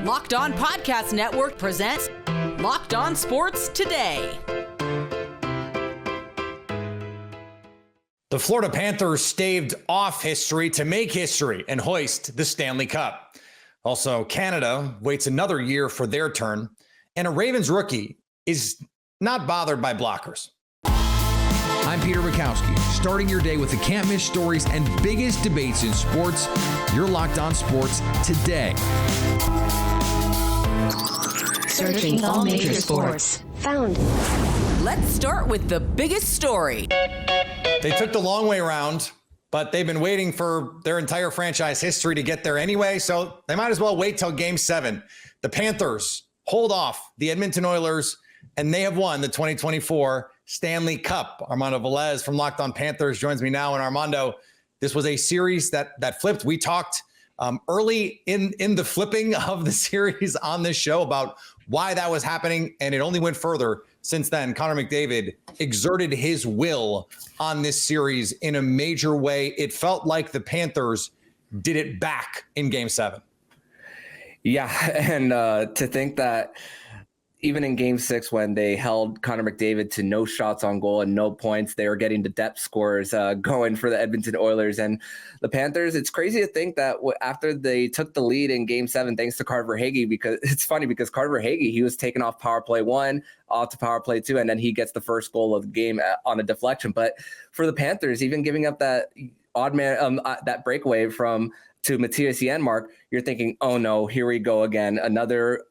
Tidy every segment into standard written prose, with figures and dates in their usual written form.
Locked On Podcast Network presents Locked On Sports Today. The Florida Panthers staved off history to make history and hoist the Stanley Cup. Also, Canada waits another year for their turn, and a Ravens rookie is not bothered by blockers. I'm Peter Bukowski, starting your day with the can't-miss stories and biggest debates in sports. You're Locked On Sports Today. Searching all major sports. Found. Let's start with the biggest story. They took the long way around, but they've been waiting for their entire franchise history to get there anyway, so they might as well wait till Game 7. The Panthers hold off the Edmonton Oilers, and they have won the 2024 Stanley Cup. Armando Velez from Locked On Panthers joins me now. And Armando, this was a series that flipped. We talked early in the flipping of the series on this show about why that was happening, and it only went further since then. Connor McDavid exerted his will on this series in a major way. It felt like the Panthers did it back in Game 7. Yeah, and to think that even in Game 6, when they held Connor McDavid to no shots on goal and no points, they were getting the depth scores going for the Edmonton Oilers. And the Panthers, it's crazy to think that after they took the lead in Game 7, thanks to Carter Hagee, because it's funny because Carter Hagee, he was taken off power play 1, off to power play 2, and then he gets the first goal of the game on a deflection. But for the Panthers, even giving up that odd man, that breakaway to Matthias Janmark, you're thinking, oh no, here we go again. Another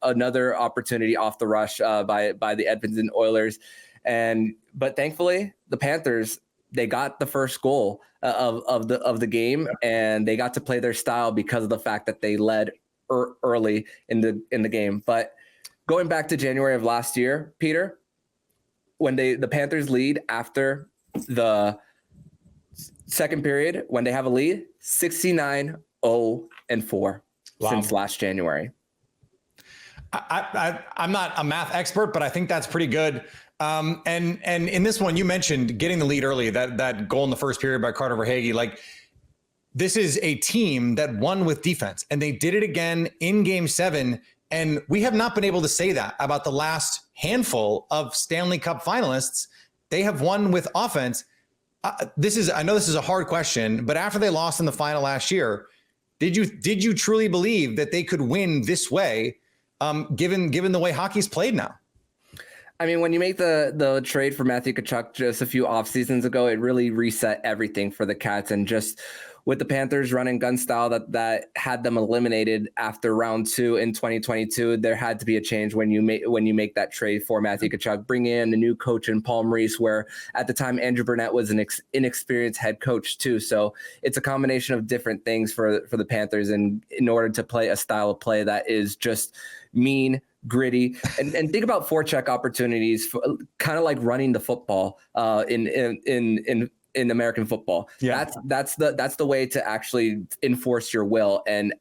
opportunity off the rush by the Edmonton Oilers. But thankfully, the Panthers, they got the first goal of the game, and they got to play their style because of the fact that they led early in the game. But going back to January of last year, Peter, when the Panthers lead after the second period, when they have a lead, 69-0-4 wow. Since last January. I'm not a math expert, but I think that's pretty good. And in this one, you mentioned getting the lead early, that goal in the first period by Carter Verhaeghe. Like, this is a team that won with defense, and they did it again in Game 7. And we have not been able to say that about the last handful of Stanley Cup finalists. They have won with offense. I know this is a hard question, but after they lost in the final last year, did you truly believe that they could win this way, given the way hockey's played now? I mean, when you make the trade for Matthew Tkachuk just a few off seasons ago, it really reset everything for the Cats. And just with the Panthers running gun style that had them eliminated after round 2 in 2022, there had to be a change when you make that trade for Matthew Tkachuk. Bring in a new coach in Paul Maurice, where at the time Andrew Burnett was an inexperienced head coach too. So it's a combination of different things for the Panthers, and in order to play a style of play that is just mean, gritty, and think about forecheck opportunities, kind of like running the football in American football. Yeah. That's the way to actually enforce your will and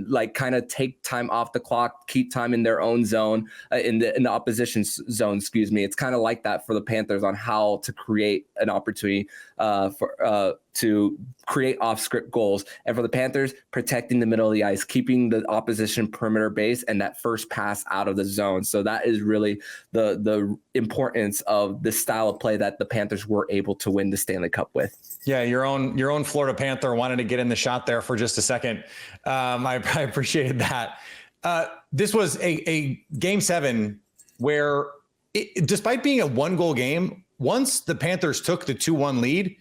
like kind of take time off the clock, keep time in their own zone, in the opposition's zone, excuse me. It's kind of like that for the Panthers on how to create an opportunity to create off-script goals. And for the Panthers, protecting the middle of the ice, keeping the opposition perimeter base and that first pass out of the zone. So that is really the importance of the style of play that the Panthers were able to win the Stanley Cup with. Yeah, your own Florida Panther wanted to get in the shot there for just a second. I appreciated that. This was a Game 7 where, despite being a 1-goal game, once the Panthers took the 2-1 lead,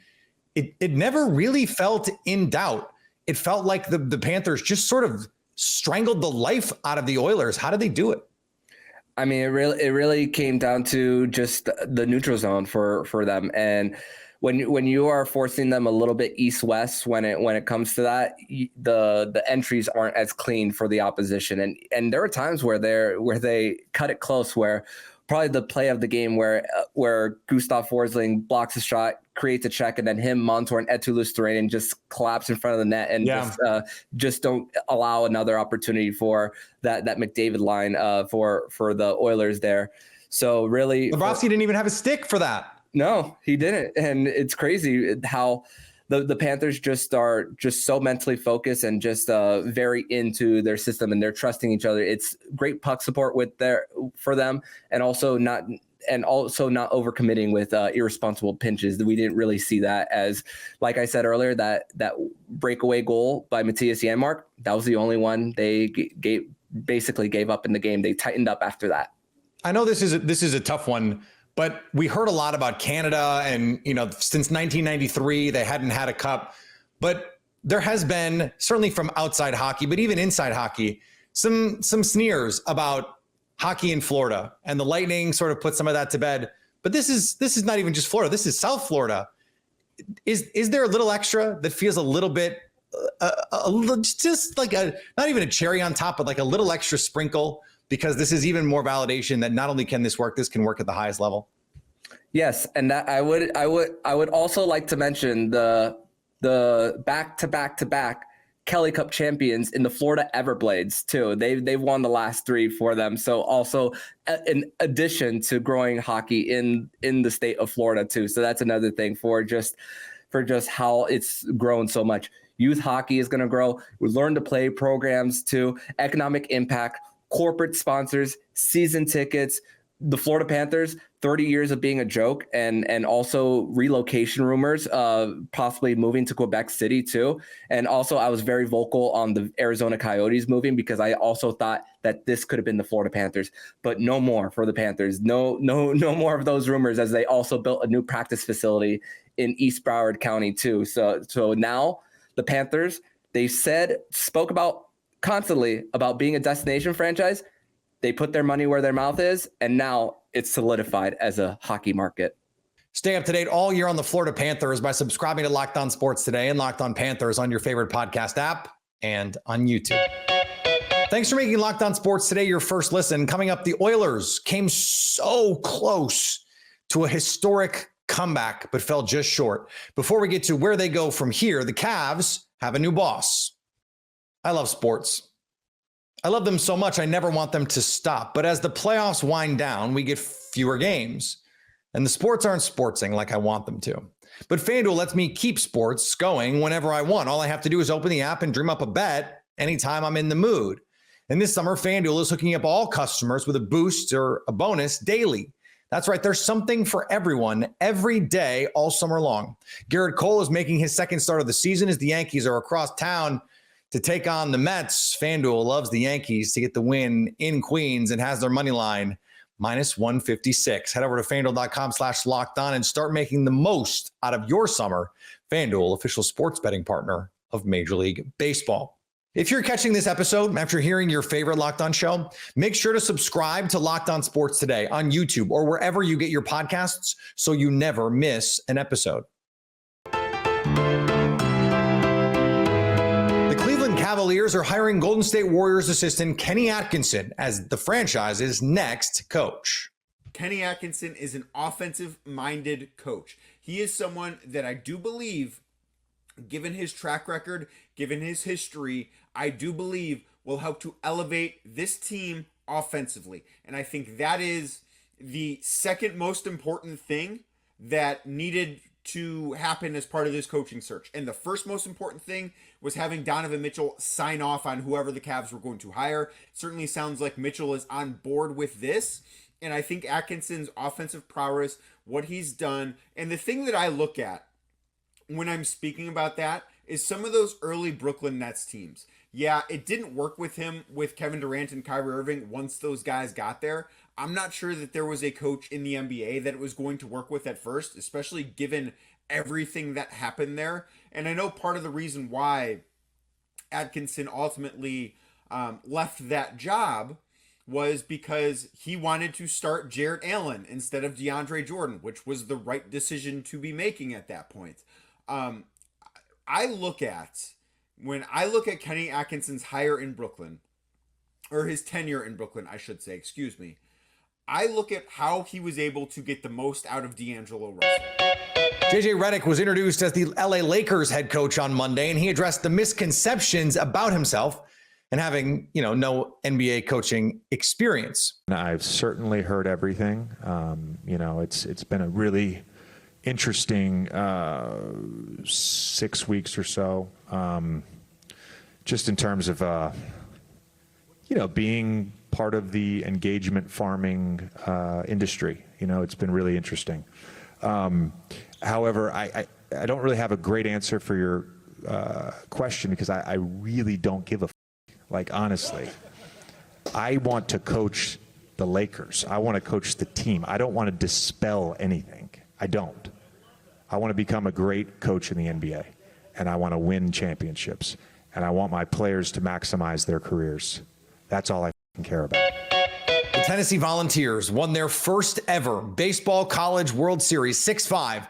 it never really felt in doubt. It felt like the Panthers just sort of strangled the life out of the Oilers. How did they do it? I mean, it really came down to just the neutral zone for them. And when you are forcing them a little bit east-west, when it comes to that, the entries aren't as clean for the opposition. And there are times where they cut it close, where probably the play of the game where Gustav Forsling blocks a shot, creates a check, and then him, Montour, and Eetu Luostarinen just collapse in front of the net and just don't allow another opportunity for that McDavid line for the Oilers there. So really, Bobrovsky didn't even have a stick for that. No, he didn't. And it's crazy how the Panthers just are just so mentally focused and just very into their system, and they're trusting each other. It's great puck support for them, and also not overcommitting with irresponsible pinches. We didn't really see that, as like I said earlier, that breakaway goal by Matthias Janmark, that was the only one they basically gave up in the game. They tightened up after that. I know this is a tough one, but we heard a lot about Canada, and since 1993 they hadn't had a cup. But there has been, certainly from outside hockey, but even inside hockey, some sneers about hockey in Florida, and the Lightning sort of put some of that to bed. But this is not even just Florida. This is South Florida. Is there a little extra that feels a little bit, just like not even a cherry on top, but like a little extra sprinkle, because this is even more validation that not only can this work, this can work at the highest level? Yes, and that I would also like to mention the back Kelly Cup champions in the Florida Everblades too. They've won the last 3 for them. So also in addition to growing hockey in the state of Florida too. So that's another thing for just how it's grown so much. Youth hockey is going to grow. We learn to play programs too, economic impact, corporate sponsors, season tickets. The Florida Panthers, 30 years of being a joke, and also relocation rumors, possibly moving to Quebec City too. And also I was very vocal on the Arizona Coyotes moving, because I also thought that this could have been the Florida Panthers, but no more for the Panthers. No more of those rumors, as they also built a new practice facility in East Broward County too. So now the Panthers, they spoke about constantly about being a destination franchise. They put their money where their mouth is, and now it's solidified as a hockey market. Stay up to date all year on the Florida Panthers by subscribing to Locked On Sports Today and Locked On Panthers on your favorite podcast app and on YouTube. Thanks for making Locked On Sports Today your first listen. Coming up, the Oilers came so close to a historic comeback, but fell just short. Before we get to where they go from here, the Cavs have a new boss. I love sports. I love them so much, I never want them to stop. But as the playoffs wind down, we get fewer games. And the sports aren't sportsing like I want them to. But FanDuel lets me keep sports going whenever I want. All I have to do is open the app and dream up a bet anytime I'm in the mood. And this summer, FanDuel is hooking up all customers with a boost or a bonus daily. That's right, there's something for everyone every day all summer long. Garrett Cole is making his second start of the season as the Yankees are across town to take on the Mets. FanDuel loves the Yankees to get the win in Queens and has their money line -156. Head over to FanDuel.com/lockedon and start making the most out of your summer. FanDuel, official sports betting partner of Major League Baseball. If you're catching this episode after hearing your favorite Locked On show, make sure to subscribe to Locked On Sports Today on YouTube or wherever you get your podcasts so you never miss an episode. Cavaliers are hiring Golden State Warriors assistant Kenny Atkinson as the franchise's next coach. Kenny Atkinson is an offensive-minded coach. He is someone that I do believe, given his track record, given his history, I do believe will help to elevate this team offensively. And I think that is the second most important thing that needed to happen as part of this coaching search. And the first most important thing was having Donovan Mitchell sign off on whoever the Cavs were going to hire. It certainly sounds like Mitchell is on board with this. And I think Atkinson's offensive prowess, what he's done, and the thing that I look at when I'm speaking about that is some of those early Brooklyn Nets teams. Yeah, it didn't work with him with Kevin Durant and Kyrie Irving once those guys got there. I'm not sure that there was a coach in the NBA that it was going to work with at first, especially given everything that happened there. And I know part of the reason why Atkinson ultimately left that job was because he wanted to start Jarrett Allen instead of DeAndre Jordan, which was the right decision to be making at that point. When I look at Kenny Atkinson's hire in Brooklyn, or his tenure in Brooklyn, I should say, I look at how he was able to get the most out of D'Angelo Russell. JJ Redick was introduced as the LA Lakers head coach on Monday, and he addressed the misconceptions about himself and having, no NBA coaching experience. I've certainly heard everything. It's been a really interesting 6 weeks or so, just in terms of, being part of the engagement farming industry. It's been really interesting. However, I don't really have a great answer for your question because I really don't give a like, honestly. I want to coach the Lakers. I want to coach the team. I don't want to dispel anything. I don't. I want to become a great coach in the NBA, and I want to win championships, and I want my players to maximize their careers. That's all I care about. The Tennessee Volunteers won their first ever baseball college World Series 6-5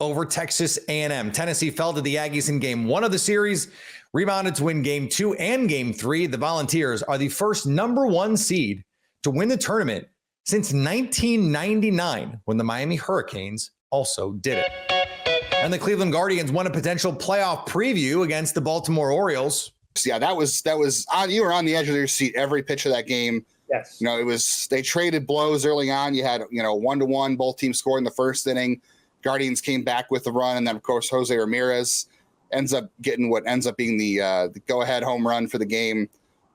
over Texas A&M. Tennessee fell to the Aggies in game 1 of the series, rebounded to win game 2 and game 3. The Volunteers are the first number 1 seed to win the tournament since 1999, when the Miami Hurricanes also did it. And the Cleveland Guardians won a potential playoff preview against the Baltimore Orioles. Yeah, that was on. You were on the edge of your seat every pitch of that game. Yes. They traded blows early on. You had 1-1, both teams scored in the first inning. Guardians came back with the run, and then of course Jose Ramirez ends up getting what ends up being the go-ahead home run for the game.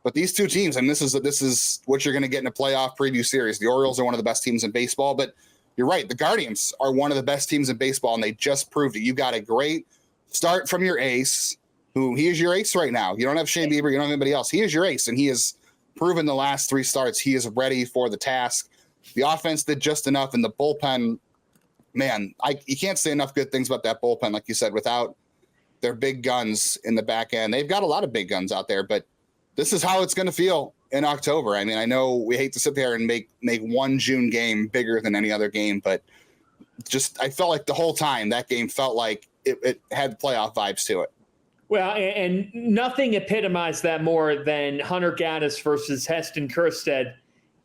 But these two teams, and this is what you're going to get in a playoff preview series. The Orioles are one of the best teams in baseball, but you're right. The Guardians are one of the best teams in baseball, and they just proved it. You got a great start from your ace, he is your ace right now. You don't have Shane Bieber. You don't have anybody else. He is your ace, and he has proven the last 3 starts he is ready for the task. The offense did just enough, and the bullpen, man, you can't say enough good things about that bullpen, like you said, without their big guns in the back end. They've got a lot of big guns out there, but this is how it's going to feel in October. I mean, I know we hate to sit there and make one June game bigger than any other game, but I felt like the whole time that game felt like it had playoff vibes to it. Well, and nothing epitomized that more than Hunter Gaddis versus Heston Kjerstad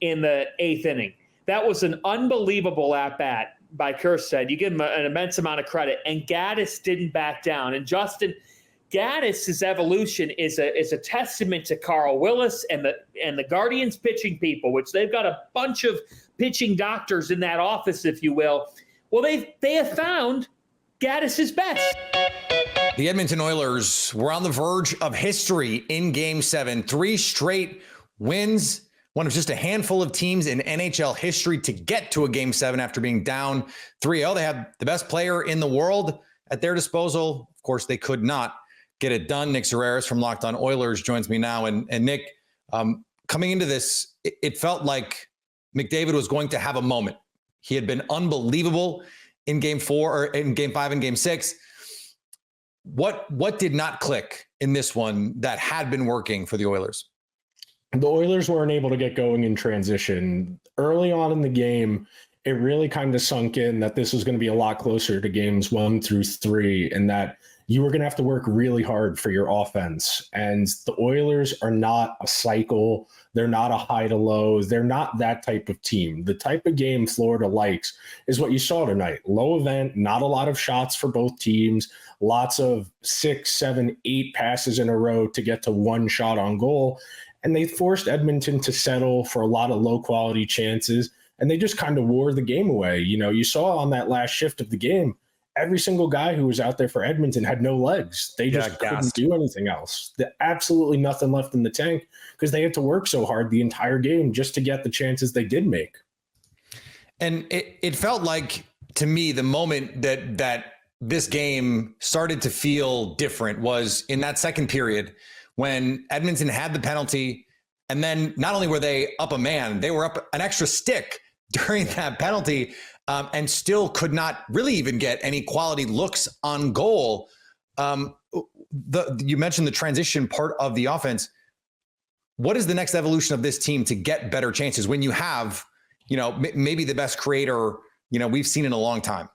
in the 8th inning. That was an unbelievable at-bat by Kjerstad. You give him an immense amount of credit, and Gaddis didn't back down. And Justin, Gaddis's evolution is a testament to Carl Willis and the Guardians pitching people, which they've got a bunch of pitching doctors in that office, if you will. Well, they have found Gaddis's best. The Edmonton Oilers were on the verge of history in Game 7. 3 straight wins, one of just a handful of teams in NHL history to get to a Game 7 after being down 3-0. They have the best player in the world at their disposal. Of course, they could not get it done. Nick Zeraris from Locked On Oilers joins me now. And Nick, coming into this, it felt like McDavid was going to have a moment. He had been unbelievable in Game 4 or in Game 5 and Game 6. What did not click in this one that had been working for the Oilers? The Oilers weren't able to get going in transition. Early on in the game, it really kind of sunk in that this was going to be a lot closer to games 1 through 3, and that you were going to have to work really hard for your offense. And the Oilers are not a cycle. They're not a high to low. They're not that type of team. The type of game Florida likes is what you saw tonight. Low event, not a lot of shots for both teams, lots of 6, 7, 8 passes in a row to get to 1 shot on goal. And they forced Edmonton to settle for a lot of low quality chances. And they just kind of wore the game away. You saw on that last shift of the game, every single guy who was out there for Edmonton had no legs. They just couldn't do anything else. Absolutely nothing left in the tank because they had to work so hard the entire game just to get the chances they did make. And it felt like, to me, the moment that this game started to feel different was in that second period when Edmonton had the penalty. And then not only were they up a man, they were up an extra stick during that penalty. And still could not really even get any quality looks on goal. You mentioned the transition part of the offense. What is the next evolution of this team to get better chances when you have, maybe the best creator, we've seen in a long time?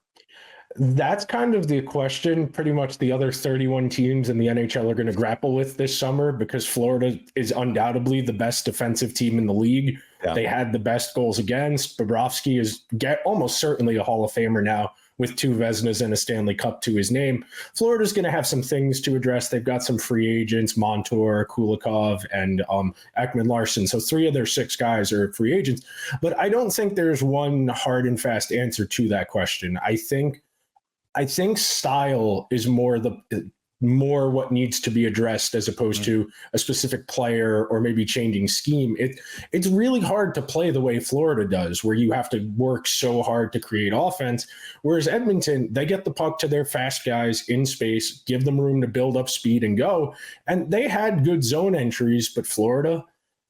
That's kind of the question pretty much the other 31 teams in the NHL are going to grapple with this summer, because Florida is undoubtedly the best defensive team in the league. Yeah. They had the best goals against. Bobrovsky is almost certainly a Hall of Famer now with 2 Vezinas and a Stanley Cup to his name. Florida's going to have some things to address. They've got some free agents, Montour, Kulikov, and Ekman Larson. So 3 of their 6 guys are free agents. But I don't think there's one hard and fast answer to that question. I think I think style is more what needs to be addressed as opposed to a specific player or maybe changing scheme. It's really hard to play the way Florida does, where you have to work so hard to create offense. Whereas Edmonton, they get the puck to their fast guys in space, give them room to build up speed and go. And they had good zone entries, but Florida,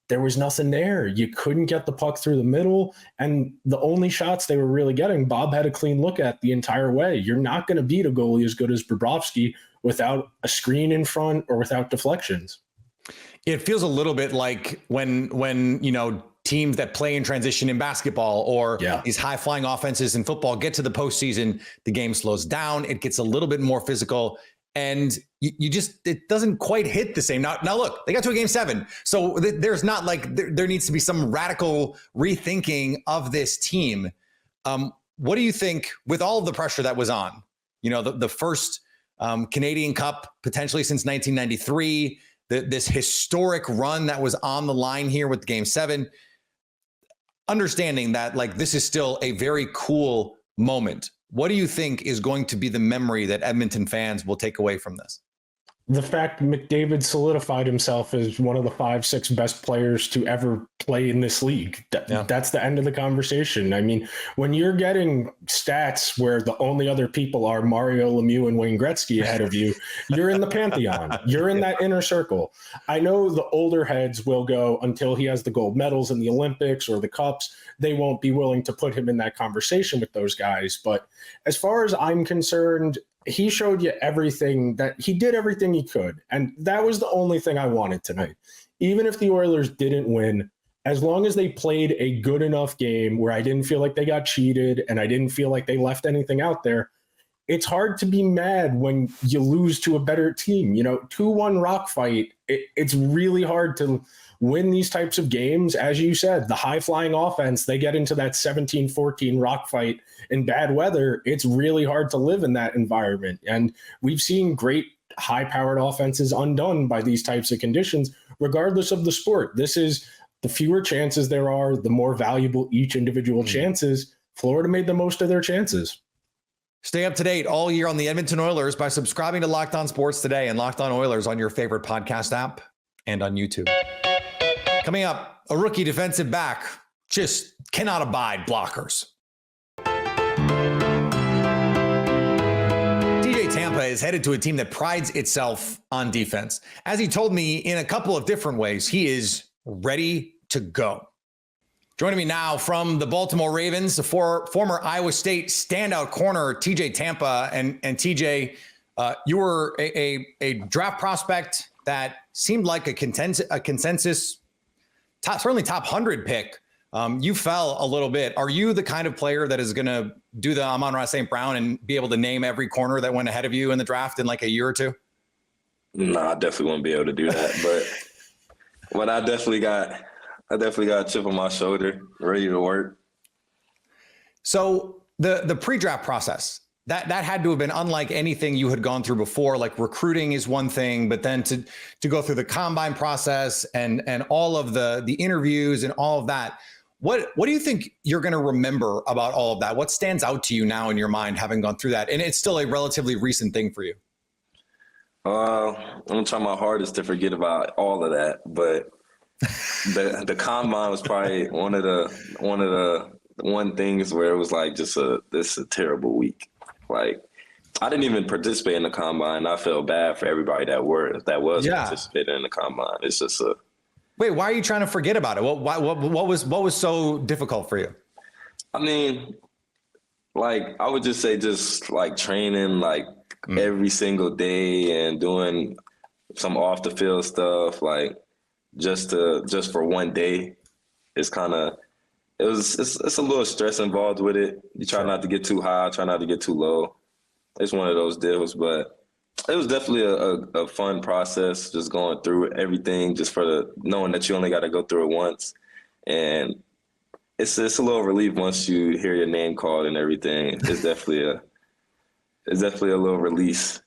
there was nothing there. You couldn't get the puck through the middle. And the only shots they were really getting, Bob had a clean look at the entire way. You're not going to beat a goalie as good as Bobrovsky without a screen in front or without deflections. It feels a little bit like when teams that play in transition in basketball or these high flying offenses in football get to the postseason, the game slows down. It gets a little bit more physical. And it doesn't quite hit the same. Now look, they got to a game 7. So there's not like there needs to be some radical rethinking of this team. What do you think with all of the pressure that was on, the first Canadian Cup potentially since 1993, this historic run that was on the line here with game 7, understanding that like this is still a very cool moment. What do you think is going to be the memory that Edmonton fans will take away from this? The fact McDavid solidified himself as one of the 5-6 best players to ever play in this league. That's the end of the conversation. I mean, when you're getting stats where the only other people are Mario Lemieux and Wayne Gretzky ahead of you, you're in the pantheon. You're in that inner circle. I know the older heads will go until he has the gold medals in the Olympics or the Cups. They won't be willing to put him in that conversation with those guys. But as far as I'm concerned, he showed you everything that he did, everything he could. And that was the only thing I wanted tonight. Even if the Oilers didn't win, as long as they played a good enough game where I didn't feel like they got cheated and I didn't feel like they left anything out there, it's hard to be mad when you lose to a better team. 2-1 rock fight. It's really hard to win these types of games. As you said, the high flying offense, they get into that 17-14 rock fight in bad weather. It's really hard to live in that environment. And we've seen great high powered offenses undone by these types of conditions, regardless of the sport. This is the fewer chances there are, the more valuable each individual chance is. Florida made the most of their chances. Stay up to date all year on the Edmonton Oilers by subscribing to Locked On Sports Today and Locked On Oilers on your favorite podcast app and on YouTube. Coming up, a rookie defensive back just cannot abide blockers. TJ Tampa is headed to a team that prides itself on defense. As he told me in a couple of different ways, he is ready to go. Joining me now from the Baltimore Ravens, the former Iowa State standout corner, TJ Tampa. And TJ, you were a draft prospect that seemed like a consensus, certainly top 100 pick. You fell a little bit. Are you the kind of player that is going to do the Amon-Ra St. Brown and be able to name every corner that went ahead of you in the draft in like a year or two? No, I definitely won't be able to do that. But I definitely got a chip on my shoulder, ready to work. So the pre-draft process, that had to have been unlike anything you had gone through before. Like recruiting is one thing, but then to go through the combine process and all of the interviews and all of that. What do you think you're going to remember about all of that? What stands out to you now in your mind, having gone through that? And it's still a relatively recent thing for you. I'm gonna try my hardest to forget about all of that, but the combine was probably one of the things where it was like this is a terrible week. Like I didn't even participate in the combine. I felt bad for everybody that was participating in the combine. It's just Wait, why are you trying to forget about it? What was so difficult for you? I mean, like I would just say just like training like every single day and doing some off the field stuff like just for one day. It's a little stress involved with it. You try not to get too high, try not to get too low. It's one of those deals, but it was definitely a fun process, just going through everything, just for knowing that you only got to go through it once. And it's a little relief once you hear your name called and everything. It's definitely a little release.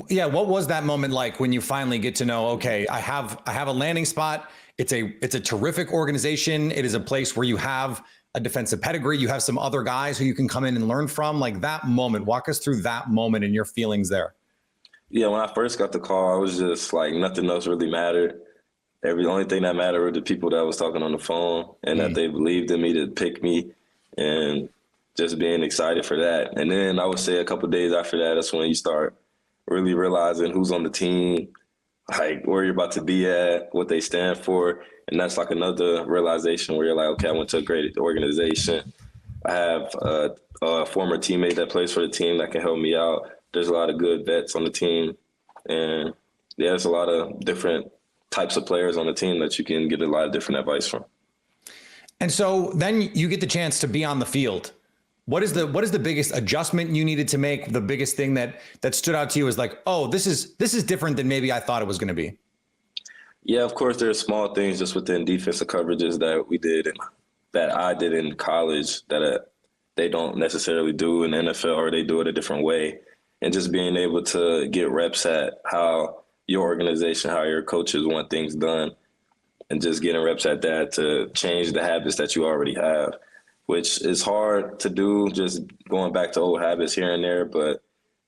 Yeah, what was that moment like when you finally get to know, okay, I have a landing spot. It's a terrific organization. It is a place where you have a defensive pedigree. You have some other guys who you can come in and learn from. Like that moment, walk us through that moment and your feelings there. Yeah, when I first got the call, I was just like, nothing else really mattered. The only thing that mattered were the people that was talking on the phone and that they believed in me to pick me, and just being excited for that. And then I would say a couple of days after that, that's when you start really realizing who's on the team, like where you're about to be at, what they stand for. And that's like another realization where you're like, okay, I went to a great organization. I have a former teammate that plays for the team that can help me out. There's a lot of good vets on the team. And yeah, there's a lot of different types of players on the team that you can get a lot of different advice from. And so then you get the chance to be on the field. What is the biggest adjustment you needed to make? The biggest thing that stood out to you is like, oh, this is different than maybe I thought it was going to be. Yeah, of course, there's small things just within defensive coverages that we did and that I did in college that they don't necessarily do in the NFL, or they do it a different way. And just being able to get reps at how your organization, how your coaches want things done, and just getting reps at that to change the habits that you already have, which is hard to do, just going back to old habits here and there, but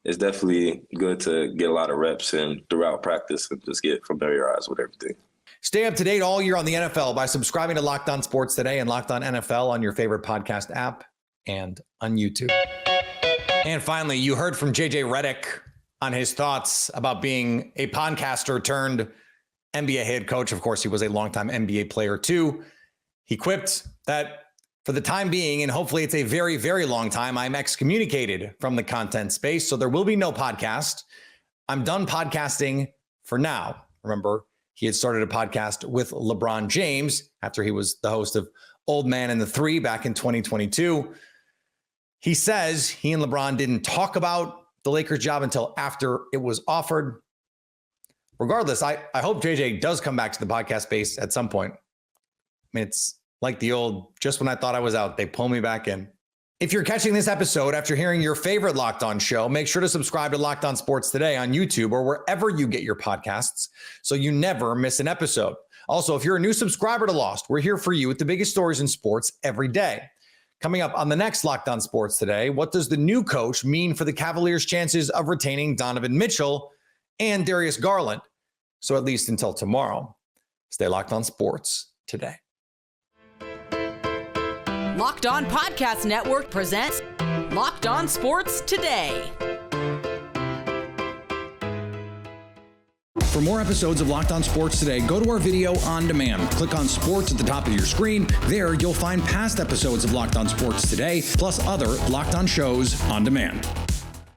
it's definitely good to get a lot of reps in throughout practice and just get familiarized with everything. Stay up to date all year on the NFL by subscribing to Locked On Sports Today and Locked On NFL on your favorite podcast app and on YouTube. And finally, you heard from JJ Redick on his thoughts about being a podcaster turned NBA head coach. Of course, he was a longtime NBA player too. He quipped that for the time being, and hopefully it's a very, very long time, I'm excommunicated from the content space. So there will be no podcast. I'm done podcasting for now. Remember, he had started a podcast with LeBron James after he was the host of Old Man and the Three back in 2022. He says he and LeBron didn't talk about the Lakers job until after it was offered. Regardless, I hope JJ does come back to the podcast space at some point. I mean, it's like the old, just when I thought I was out, they pull me back in. If you're catching this episode after hearing your favorite Locked On show, make sure to subscribe to Locked On Sports Today on YouTube or wherever you get your podcasts so you never miss an episode. Also, if you're a new subscriber to Lost, we're here for you with the biggest stories in sports every day. Coming up on the next Locked On Sports Today, what does the new coach mean for the Cavaliers' chances of retaining Donovan Mitchell and Darius Garland? So at least until tomorrow, stay locked on sports today. Locked On Podcast Network presents Locked On Sports Today. For more episodes of Locked On Sports Today, go to our video on demand. Click on sports at the top of your screen. There, you'll find past episodes of Locked On Sports Today, plus other Locked On shows on demand.